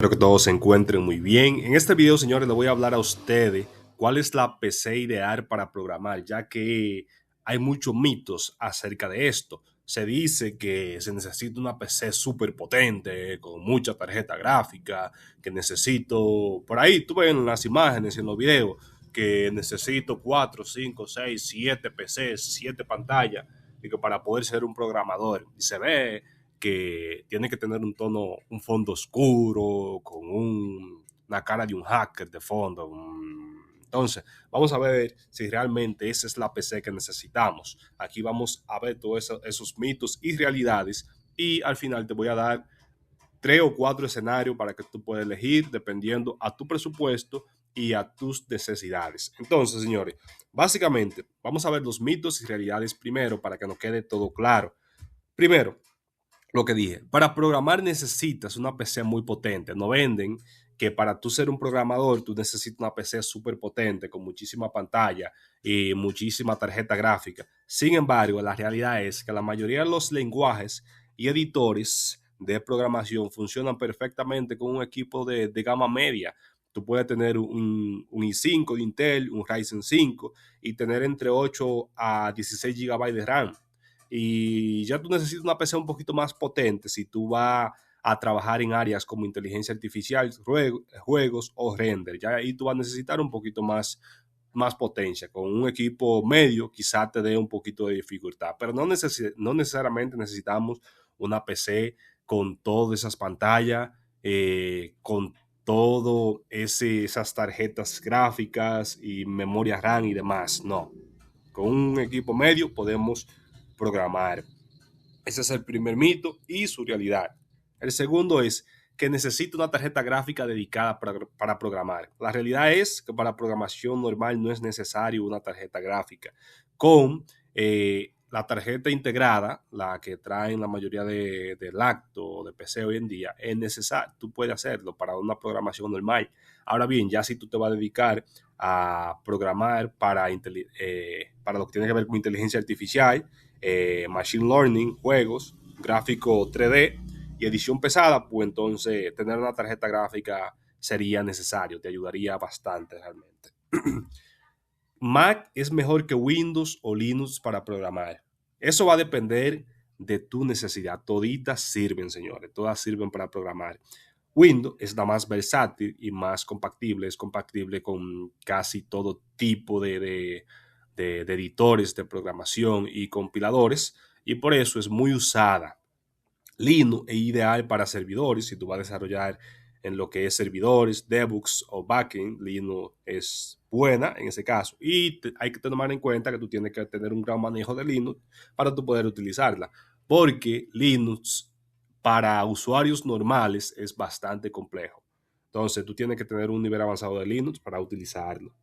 Espero que todos se encuentren muy bien. En este video, señores, les voy a hablar a ustedes cuál es la PC ideal para programar, ya que hay muchos mitos acerca de esto. Se dice que se necesita una PC súper potente, con mucha tarjeta gráfica, que necesito, por ahí tú ves en las imágenes, en los videos, que necesito 4, 5, 6, 7 PCs, 7 pantallas, y que para poder ser un programador. Y se ve que tiene que tener un tono, un fondo oscuro, con una cara de un hacker de fondo. Entonces, vamos a ver si realmente esa es la PC que necesitamos. Aquí vamos a ver todos esos mitos y realidades y al final te voy a dar 3 o 4 escenarios para que tú puedas elegir dependiendo a tu presupuesto y a tus necesidades. Entonces, señores, básicamente vamos a ver los mitos y realidades primero para que nos quede todo claro. Primero, lo que dije, para programar necesitas una PC muy potente. No venden que para tú ser un programador tú necesitas una PC súper potente con muchísima pantalla y muchísima tarjeta gráfica. Sin embargo, la realidad es que la mayoría de los lenguajes y editores de programación funcionan perfectamente con un equipo de gama media. Tú puedes tener un i5 de Intel, un Ryzen 5 y tener entre 8 a 16 GB de RAM y ya tú necesitas una PC un poquito más potente si tú vas a trabajar en áreas como inteligencia artificial, juegos o render. Ya ahí tú vas a necesitar un poquito más potencia. Con un equipo medio quizá te dé un poquito de dificultad, pero no necesariamente necesitamos una PC con todas esas pantallas, con todo esas tarjetas gráficas y memoria RAM y demás. No, con un equipo medio podemos programar. Ese es el primer mito y su realidad. El segundo es que necesita una tarjeta gráfica dedicada para programar. La realidad es que para programación normal no es necesario una tarjeta gráfica. Con la tarjeta integrada, la que traen la mayoría de Lacto o de PC hoy en día, es necesario, tú puedes hacerlo para una programación normal. Ahora bien, ya si tú te vas a dedicar a programar para lo que tiene que ver con inteligencia artificial, machine learning, juegos, gráfico 3D y edición pesada, pues entonces tener una tarjeta gráfica sería necesario, te ayudaría bastante realmente. Mac es mejor que Windows o Linux para programar. Eso va a depender de tu necesidad. Toditas sirven, señores, todas sirven para programar. Windows es la más versátil y más compatible, es compatible con casi todo tipo de editores de programación y compiladores y por eso es muy usada. Linux es ideal para servidores. Si tú vas a desarrollar en lo que es servidores, debugs o backend, Linux es buena en ese caso. Y hay que tomar en cuenta que tú tienes que tener un gran manejo de Linux para tú poder utilizarla. Porque Linux para usuarios normales es bastante complejo. Entonces tú tienes que tener un nivel avanzado de Linux para utilizarlo.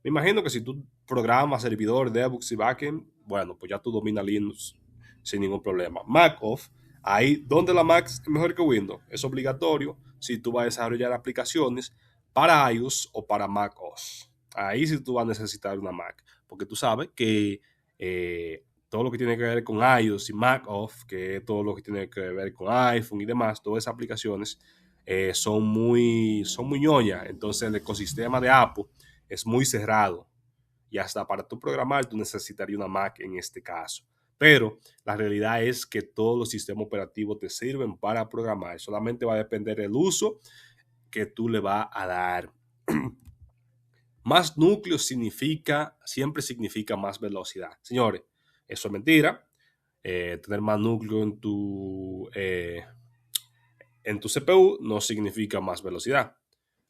Me imagino que si tú programas servidor, debugs y backend, bueno, pues ya tú dominas Linux sin ningún problema. Mac OS, ahí donde la Mac es mejor que Windows, es obligatorio si tú vas a desarrollar aplicaciones para iOS o para Mac OS. Ahí sí tú vas a necesitar una Mac, porque tú sabes que todo lo que tiene que ver con iOS y Mac OS, que es todo lo que tiene que ver con iPhone y demás, todas esas aplicaciones son muy ñoñas. Entonces el ecosistema de Apple es muy cerrado y hasta para tu programar tú necesitarías una Mac en este caso. Pero la realidad es que todos los sistemas operativos te sirven para programar. Solamente va a depender del uso que tú le vas a dar. Más núcleos siempre significa más velocidad. Señores, eso es mentira. Tener más núcleos en tu CPU no significa más velocidad.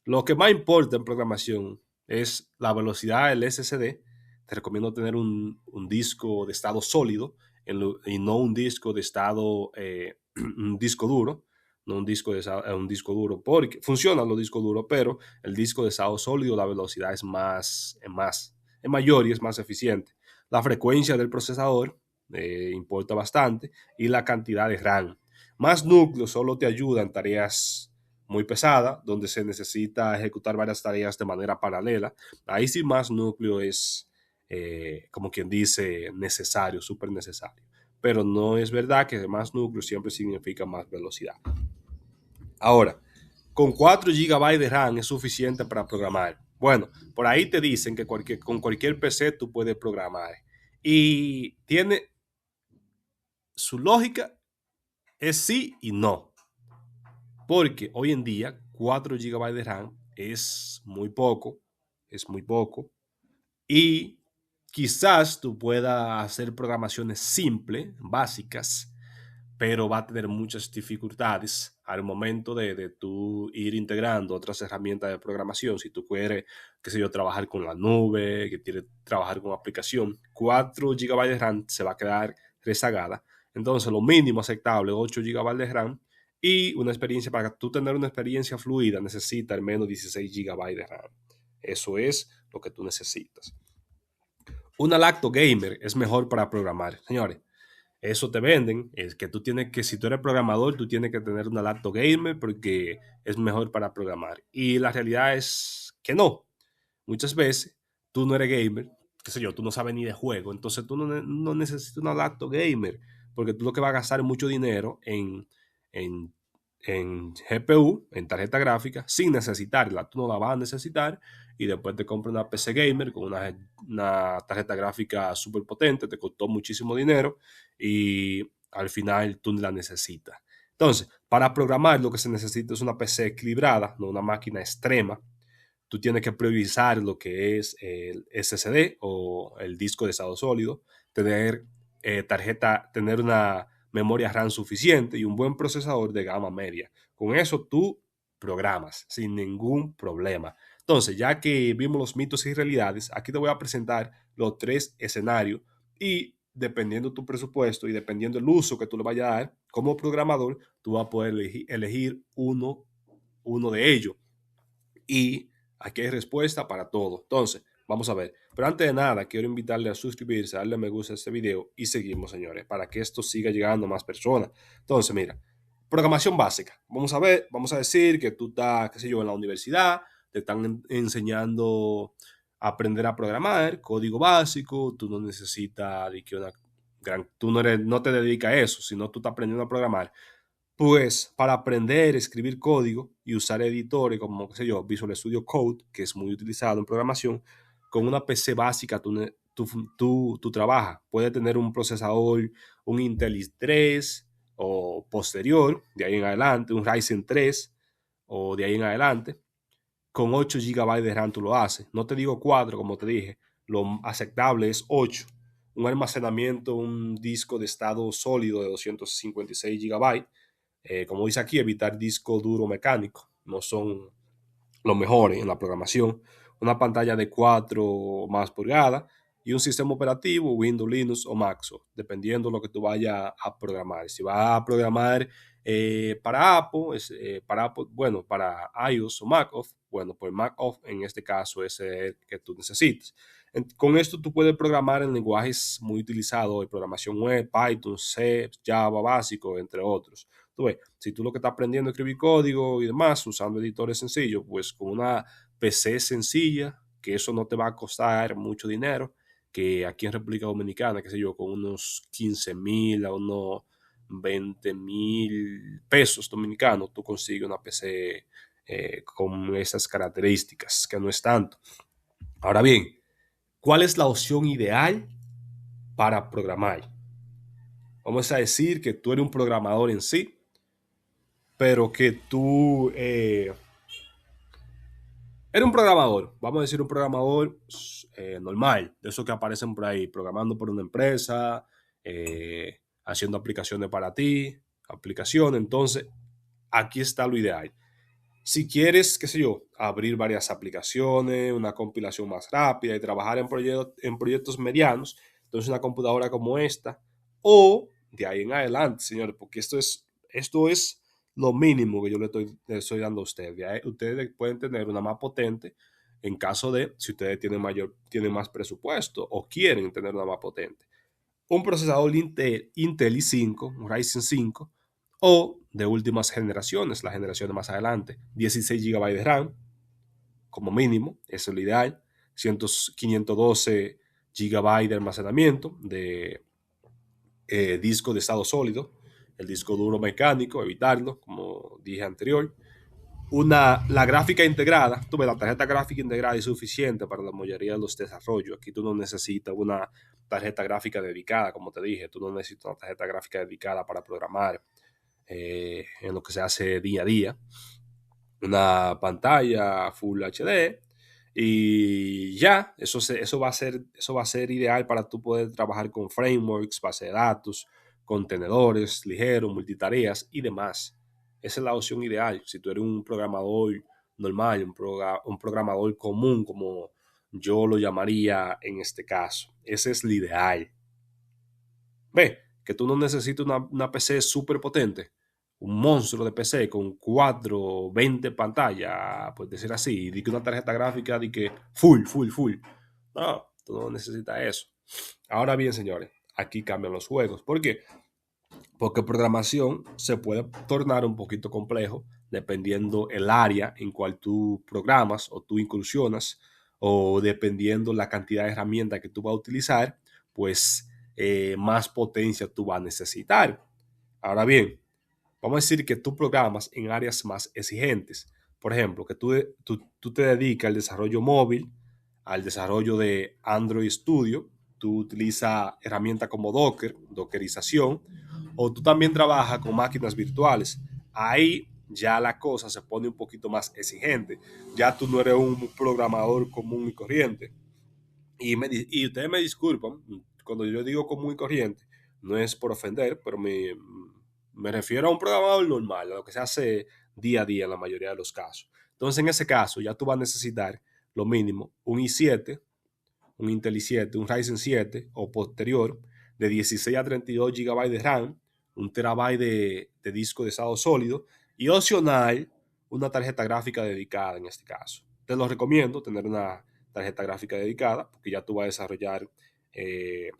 Lo que más importa en programación es la velocidad del SSD. Te recomiendo tener un disco de estado sólido y no un disco de estado, un disco duro, no un disco duro, porque funcionan los discos duros, pero el disco de estado sólido, la velocidad es mayor y es más eficiente. La frecuencia del procesador importa bastante y la cantidad de RAM. Más núcleos solo te ayudan en tareas muy pesadas, donde se necesita ejecutar varias tareas de manera paralela. Ahí sí más núcleo es, como quien dice, necesario, súper necesario. Pero no es verdad que más núcleo siempre significa más velocidad. Ahora, con 4 GB de RAM es suficiente para programar. Bueno, por ahí te dicen que con cualquier PC tú puedes programar. Y tiene su lógica, es sí y no. Porque hoy en día 4 GB de RAM es muy poco, es muy poco. Y quizás tú puedas hacer programaciones simples, básicas, pero va a tener muchas dificultades al momento de tú ir integrando otras herramientas de programación. Si tú quieres, qué sé yo, trabajar con la nube, que quieres trabajar con aplicación, 4 GB de RAM se va a quedar rezagada. Entonces, lo mínimo aceptable, 8 GB de RAM, y una experiencia, para tú tener una experiencia fluida, necesitas al menos 16 GB de RAM. Eso es lo que tú necesitas. Una lacto gamer es mejor para programar, señores. Eso te venden, es que tú tienes que, si tú eres programador, tú tienes que tener una lacto gamer porque es mejor para programar. Y la realidad es que no. Muchas veces tú no eres gamer, qué sé yo, tú no sabes ni de juego, entonces tú no necesitas una lacto gamer porque tú lo que vas a gastar es mucho dinero en, en GPU, en tarjeta gráfica, sin necesitarla. Tú no la vas a necesitar y después te compras una PC gamer con una tarjeta gráfica súper potente, te costó muchísimo dinero y al final tú la necesitas. Entonces, para programar lo que se necesita es una PC equilibrada, no una máquina extrema. Tú tienes que priorizar lo que es el SSD o el disco de estado sólido, tener tener una memoria RAM suficiente y un buen procesador de gama media. Con eso tú programas sin ningún problema. Entonces, ya que vimos los mitos y realidades, aquí te voy a presentar los 3 escenarios y dependiendo tu presupuesto y dependiendo el uso que tú le vayas a dar como programador, tú vas a poder elegir uno de ellos. Y aquí hay respuesta para todo. Entonces, vamos a ver. Pero antes de nada, quiero invitarle a suscribirse, a darle me gusta a este video y seguimos, señores, para que esto siga llegando a más personas. Entonces, mira, programación básica. Vamos a ver, vamos a decir que tú estás, qué sé yo, en la universidad, te están enseñando a aprender a programar, código básico, tú no necesitas de que una tú no te dedicas a eso, sino tú estás aprendiendo a programar. Pues para aprender a escribir código y usar editores como, qué sé yo, Visual Studio Code, que es muy utilizado en programación, con una PC básica tú trabajas. Puede tener un procesador, un Intel i3 o posterior, de ahí en adelante, un Ryzen 3 o de ahí en adelante, con 8 GB de RAM tú lo haces. No te digo 4, como te dije, lo aceptable es 8. Un almacenamiento, un disco de estado sólido de 256 GB. Como dice aquí, evitar disco duro mecánico. No son los mejores en la programación. Una pantalla de 4 o más pulgadas y un sistema operativo, Windows, Linux o Mac, dependiendo de lo que tú vayas a programar. Si vas a programar para Apple, bueno, para iOS o Mac OS, bueno, pues Mac OS en este caso es el que tú necesites. Con esto tú puedes programar en lenguajes muy utilizados de programación web, Python, C, Java básico, entre otros. Tú ves, si tú lo que estás aprendiendo es escribir código y demás, usando editores sencillos, pues con una PC sencilla, que eso no te va a costar mucho dinero, que aquí en República Dominicana, qué sé yo, con unos 15,000 a unos 20,000 pesos dominicanos, tú consigues una PC con esas características, que no es tanto. Ahora bien, ¿cuál es la opción ideal para programar? Vamos a decir que tú eres un programador en sí, pero que tú eres un programador, vamos a decir un programador normal, de esos que aparecen por ahí, programando por una empresa, haciendo aplicaciones para ti, aplicaciones. Entonces, aquí está lo ideal. Si quieres, qué sé yo, abrir varias aplicaciones, una compilación más rápida y trabajar en proyectos medianos, entonces una computadora como esta, o de ahí en adelante, señores, porque esto es lo mínimo que yo le estoy dando a ustedes. Ustedes pueden tener una más potente en caso de, si ustedes tienen más presupuesto o quieren tener una más potente. Un procesador Intel i5, un Ryzen 5, o de últimas generaciones, las generaciones más adelante, 16 GB de RAM como mínimo, eso es lo ideal, 512 GB de almacenamiento de disco de estado sólido, el disco duro mecánico, evitarlo, como dije anterior, la gráfica integrada, tú ves, la tarjeta gráfica integrada es suficiente para la mayoría de los desarrollos. Aquí tú no necesitas una tarjeta gráfica dedicada, como te dije, tú no necesitas una tarjeta gráfica dedicada para programar en lo que se hace día a día. Una pantalla Full HD y ya, eso va a ser ideal para tú poder trabajar con frameworks, base de datos, contenedores ligeros, multitareas y demás. Esa es la opción ideal. Si tú eres un programador normal, un programador común, como yo lo llamaría en este caso, ese es el ideal. Ve, que tú no necesitas una PC súper potente, un monstruo de PC con 4, 20 pantallas, pues decir así, y que una tarjeta gráfica de que full. No, tú no necesitas eso. Ahora bien, señores, aquí cambian los juegos. ¿Por qué? Porque programación se puede tornar un poquito complejo dependiendo el área en cual tú programas o tú incursionas o dependiendo la cantidad de herramientas que tú vas a utilizar, pues más potencia tú vas a necesitar. Ahora bien, vamos a decir que tú programas en áreas más exigentes. Por ejemplo, que tú te dedicas al desarrollo móvil, al desarrollo de Android Studio, tú utilizas herramientas como Docker, Dockerización, o tú también trabajas con máquinas virtuales. Ahí ya la cosa se pone un poquito más exigente. Ya tú no eres un programador común y corriente. Y ustedes me disculpan, cuando yo digo común y corriente, no es por ofender, pero me refiero a un programador normal, a lo que se hace día a día en la mayoría de los casos. Entonces, en ese caso, ya tú vas a necesitar lo mínimo un i7, un Intel i7, un Ryzen 7 o posterior de 16 a 32 GB de RAM, un terabyte de disco de estado sólido y opcional una tarjeta gráfica dedicada en este caso. Te lo recomiendo tener una tarjeta gráfica dedicada porque ya eh,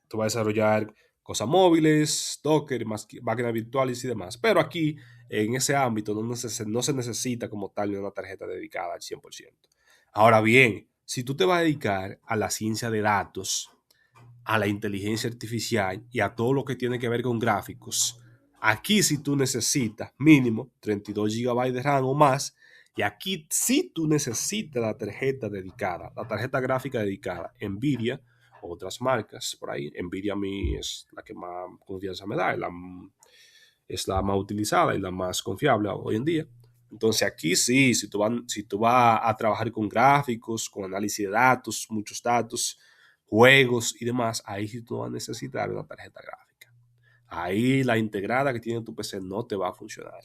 tú vas a desarrollar cosas móviles, Docker, máquinas virtuales y demás. Pero aquí, en ese ámbito, no se necesita como tal una tarjeta dedicada al 100%. Ahora bien, si tú te vas a dedicar a la ciencia de datos, a la inteligencia artificial y a todo lo que tiene que ver con gráficos, aquí sí tú necesitas mínimo 32 GB de RAM o más. Y aquí sí tú necesitas la tarjeta dedicada, la tarjeta gráfica dedicada. Nvidia, otras marcas por ahí. Nvidia a mí es la que más confianza me da, es la más utilizada y la más confiable hoy en día. Entonces aquí sí, si tú vas a trabajar con gráficos, con análisis de datos, muchos datos, juegos y demás, ahí sí tú vas a necesitar una tarjeta gráfica. Ahí la integrada que tiene tu PC no te va a funcionar.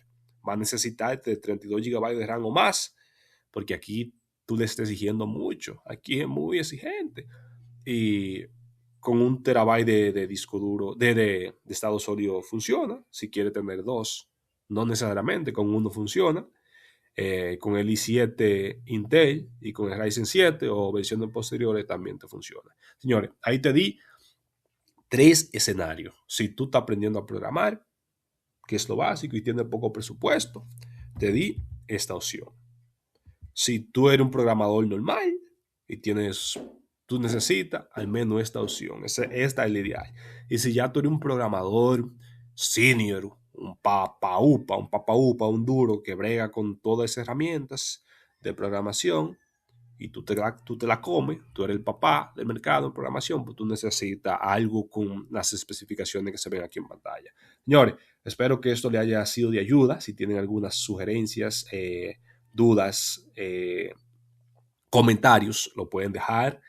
Va a necesitar de 32 GB de RAM o más, porque aquí tú le estás exigiendo mucho. Aquí es muy exigente. Y con un terabyte de disco duro, de estado sólido funciona. Si quiere tener dos, no necesariamente, con uno funciona. Con el i7 Intel y con el Ryzen 7 o versiones posteriores también te funciona. Señores, ahí te di 3 escenarios. Si tú estás aprendiendo a programar, que es lo básico y tienes poco presupuesto, te di esta opción. Si tú eres un programador normal y tú necesitas al menos esta opción, esta es la ideal. Y si ya tú eres un programador senior, un papaupa, un duro que brega con todas esas herramientas de programación y tú te la comes, tú eres el papá del mercado en programación, pues tú necesitas algo con las especificaciones que se ven aquí en pantalla. Señores, espero que esto le haya sido de ayuda. Si tienen algunas sugerencias, dudas, comentarios, lo pueden dejar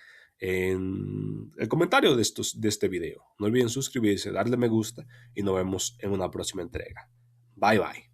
en el comentario de este video. No olviden suscribirse, darle me gusta y nos vemos en una próxima entrega. Bye bye.